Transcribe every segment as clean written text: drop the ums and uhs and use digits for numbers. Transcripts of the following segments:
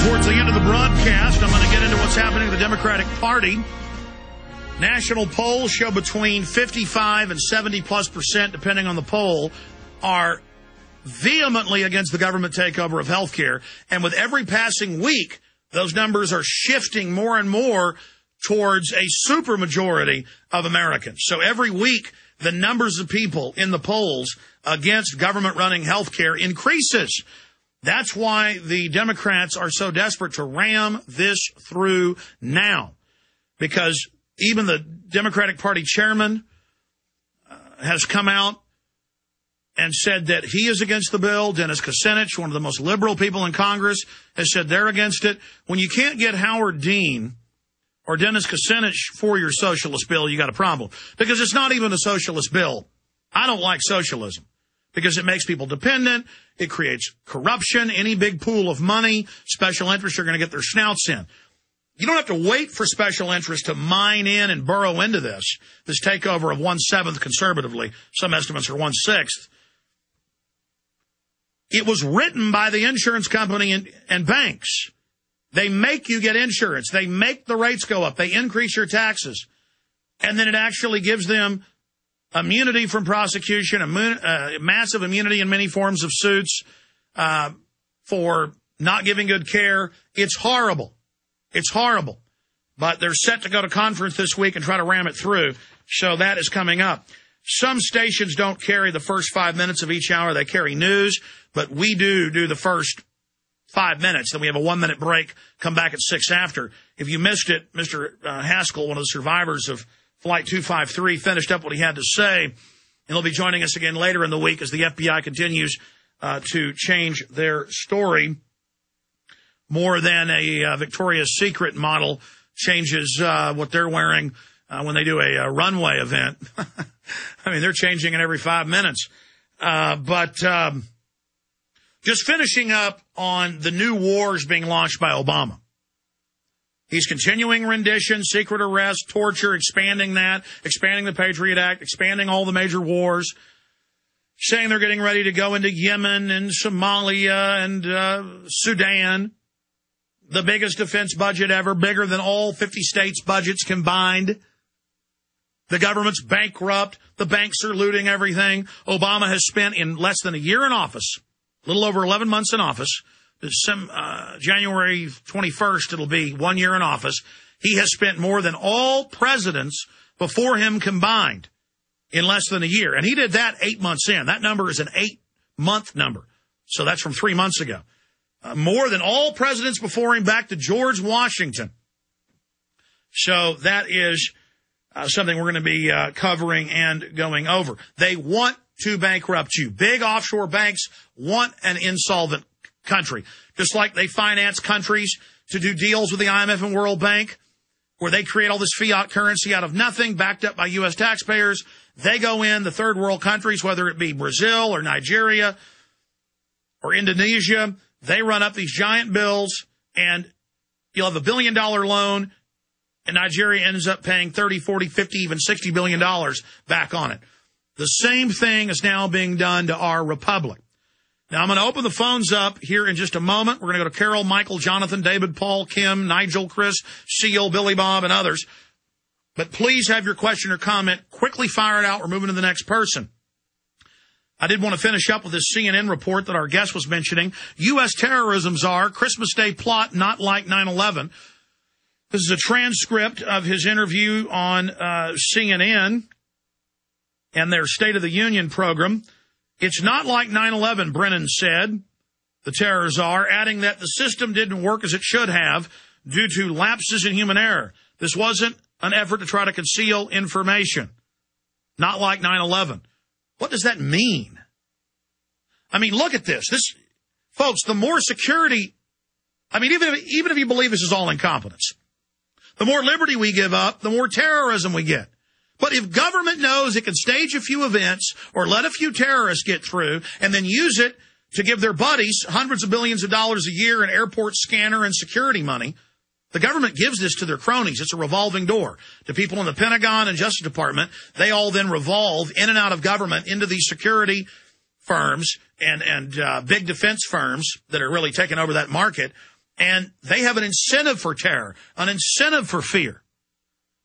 Towards the end of the broadcast, I'm going to get into what's happening in the Democratic Party. National polls show between 55 and 70+%, depending on the poll, are vehemently against the government takeover of health care. And with every passing week, those numbers are shifting more and more towards a supermajority of Americans. So every week, the numbers of people in the polls against government-running health care increases. That's why the Democrats are so desperate to ram this through now, because even the Democratic Party chairman has come out and said that he is against the bill. Dennis Kucinich, one of the most liberal people in Congress, has said they're against it. When you can't get Howard Dean or Dennis Kucinich for your socialist bill, you got a problem, because it's not even a socialist bill. I don't like socialism because it makes people dependent. It creates corruption. Any big pool of money, special interests are going to get their snouts in. You don't have to wait for special interests to mine in and burrow into this takeover of 1/7 conservatively. Some estimates are 1/6. It was written by the insurance company and banks. They make you get insurance. They make the rates go up. They increase your taxes. And then it actually gives them immunity from prosecution, massive immunity in many forms of suits for not giving good care. It's horrible. It's horrible. But they're set to go to conference this week and try to ram it through. So that is coming up. Some stations don't carry the first 5 minutes of each hour. They carry news. But we do the first 5 minutes. Then we have a 1-minute break, come back at 6 after. If you missed it, Mr. Haskell, one of the survivors of Flight 253, finished up what he had to say. And he'll be joining us again later in the week as the FBI continues to change their story. More than a Victoria's Secret model changes what they're wearing when they do a runway event. I mean, they're changing it every 5 minutes. But just finishing up on the new wars being launched by Obama. He's continuing rendition, secret arrest, torture, expanding the Patriot Act, expanding all the major wars, saying they're getting ready to go into Yemen and Somalia and Sudan. The biggest defense budget ever, bigger than all 50 states' budgets combined. The government's bankrupt. The banks are looting everything. Obama has spent, in less than a year in office, a little over 11 months in office, January 21st, it'll be 1 year in office. He has spent more than all presidents before him combined in less than a year. And he did that 8 months in. That number is an 8-month number. So that's from 3 months ago. More than all presidents before him, back to George Washington. So that is something we're going to be covering and going over. They want to bankrupt you. Big offshore banks want an insolvent country, just like they finance countries to do deals with the IMF and World Bank, where they create all this fiat currency out of nothing, backed up by U.S. taxpayers. They go in the third world countries, whether it be Brazil or Nigeria or Indonesia. They run up these giant bills, and you'll have $1 billion loan, and Nigeria ends up paying 30, 40, 50, even $60 billion back on it. The same thing is now being done to our republic. Now, I'm going to open the phones up here in just a moment. We're going to go to Carol, Michael, Jonathan, David, Paul, Kim, Nigel, Chris, Seal, Billy Bob, and others. But please have your question or comment. Quickly fire it out. We're moving to the next person. I did want to finish up with this CNN report that our guest was mentioning. U.S. terrorism czar, Christmas Day plot not like 9/11. This is a transcript of his interview on CNN and their State of the Union program. It's not like 9/11, Brennan said, the terror czar, adding that the system didn't work as it should have due to lapses in human error. This wasn't an effort to try to conceal information. Not like 9/11. What does that mean? I mean, look at this. Folks, the more security, I mean, even if you believe this is all incompetence, the more liberty we give up, the more terrorism we get. But if government knows it can stage a few events or let a few terrorists get through and then use it to give their buddies hundreds of billions of dollars a year in airport scanner and security money, the government gives this to their cronies. It's a revolving door. To people in the Pentagon and Justice Department, they all then revolve in and out of government into these security firms and big defense firms that are really taking over that market. And they have an incentive for terror, an incentive for fear.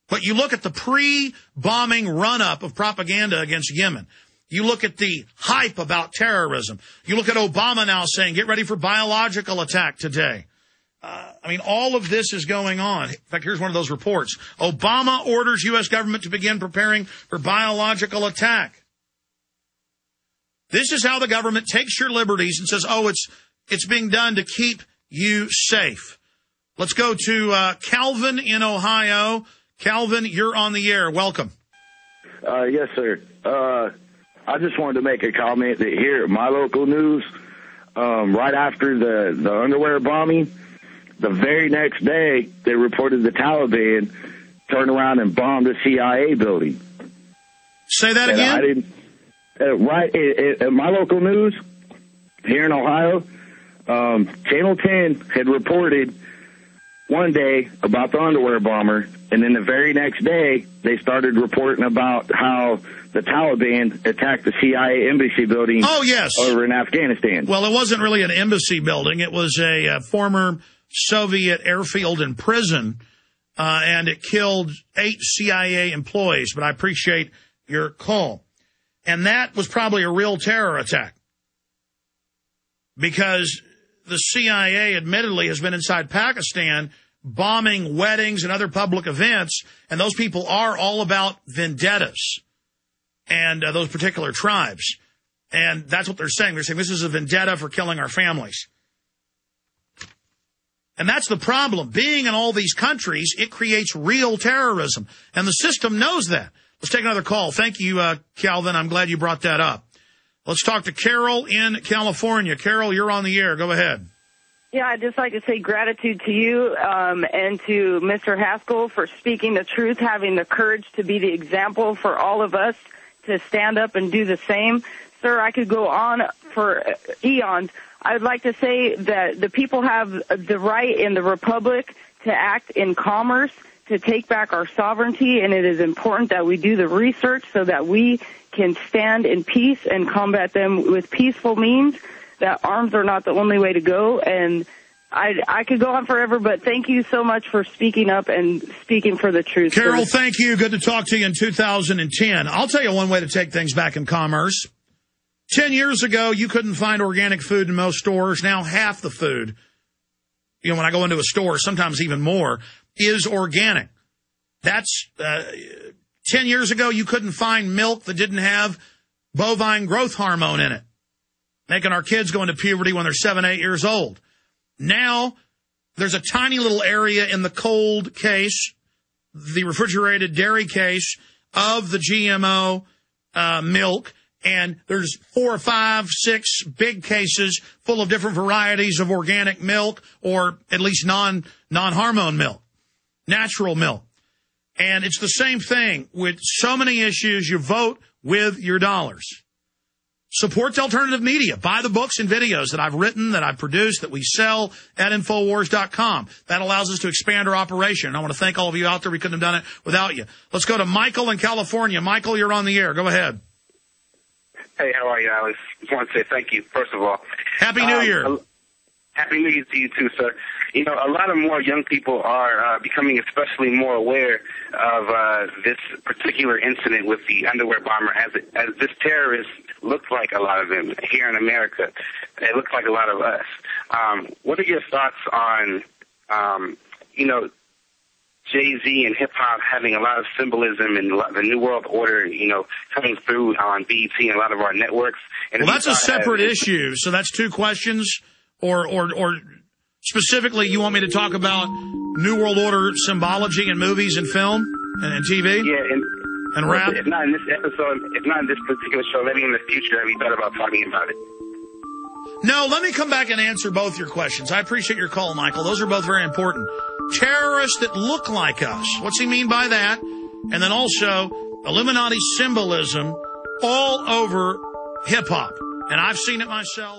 But you look at the pre-bombing run-up of propaganda against Yemen. You look at the hype about terrorism. You look at Obama now saying, get ready for biological attack today. All of this is going on. In fact, here's one of those reports. Obama orders U.S. government to begin preparing for biological attack. This is how the government takes your liberties and says, it's being done to keep you safe. Let's go to Calvin in Ohio. Calvin, you're on the air. Welcome. Yes, sir. I just wanted to make a comment that here at my local news, right after the underwear bombing, the very next day, they reported the Taliban turned around and bombed a CIA building. Say that again? Right at my local news here in Ohio, Channel 10 had reported one day about the underwear bomber, and then the very next day, they started reporting about how the Taliban attacked the CIA embassy building over in Afghanistan. Well, it wasn't really an embassy building. It was a former Soviet airfield and prison, and it killed 8 CIA employees. But I appreciate your call. And that was probably a real terror attack, because the CIA admittedly has been inside Pakistan bombing weddings and other public events, and those people are all about vendettas and those particular tribes. And that's what they're saying. They're saying this is a vendetta for killing our families. And that's the problem. Being in all these countries, it creates real terrorism. And the system knows that. Let's take another call. Thank you, Calvin. I'm glad you brought that up. Let's talk to Carol in California. Carol, you're on the air. Go ahead. Yeah, I'd just like to say gratitude to you and to Mr. Haskell for speaking the truth, having the courage to be the example for all of us to stand up and do the same. Sir, I could go on for eons. I would like to say that the people have the right in the Republic to act in commerce, to take back our sovereignty, and it is important that we do the research so that we can stand in peace and combat them with peaceful means, that arms are not the only way to go. And I could go on forever, but thank you so much for speaking up and speaking for the truth. Carol, thank you. Good to talk to you in 2010. I'll tell you one way to take things back in commerce. 10 years ago, you couldn't find organic food in most stores. Now half the food, when I go into a store, sometimes even more, is organic. That's 10 years ago, you couldn't find milk that didn't have bovine growth hormone in it, making our kids go into puberty when they're 7, 8 years old. Now, there's a tiny little area in the cold case, the refrigerated dairy case of the GMO milk, and there's 4 or 5, 6 big cases full of different varieties of organic milk, or at least non-hormone milk, natural milk. And it's the same thing with so many issues. You vote with your dollars. Support the alternative media. Buy the books and videos that I've written, that I've produced, that we sell at Infowars.com. That allows us to expand our operation. And I want to thank all of you out there. We couldn't have done it without you. Let's go to Michael in California. Michael, you're on the air. Go ahead. Hey, how are you, Alex? Just want to say thank you, first of all. Happy New Year. Happy New Year to you, too, sir. A lot of more young people are becoming especially more aware of this particular incident with the underwear bomber, as this terrorist looks like a lot of them here in America. It looks like a lot of us. What are your thoughts on, Jay-Z and hip-hop having a lot of symbolism and the New World Order, coming through on BET and a lot of our networks? And well, that's a separate issue. So that's 2 questions, or specifically, you want me to talk about New World Order symbology in movies and film and TV? Yeah, and rap? If not in this episode, if not in this particular show, maybe in the future, have you thought about talking about it? No, let me come back and answer both your questions. I appreciate your call, Michael. Those are both very important. Terrorists that look like us. What's he mean by that? And then also Illuminati symbolism all over hip-hop. And I've seen it myself.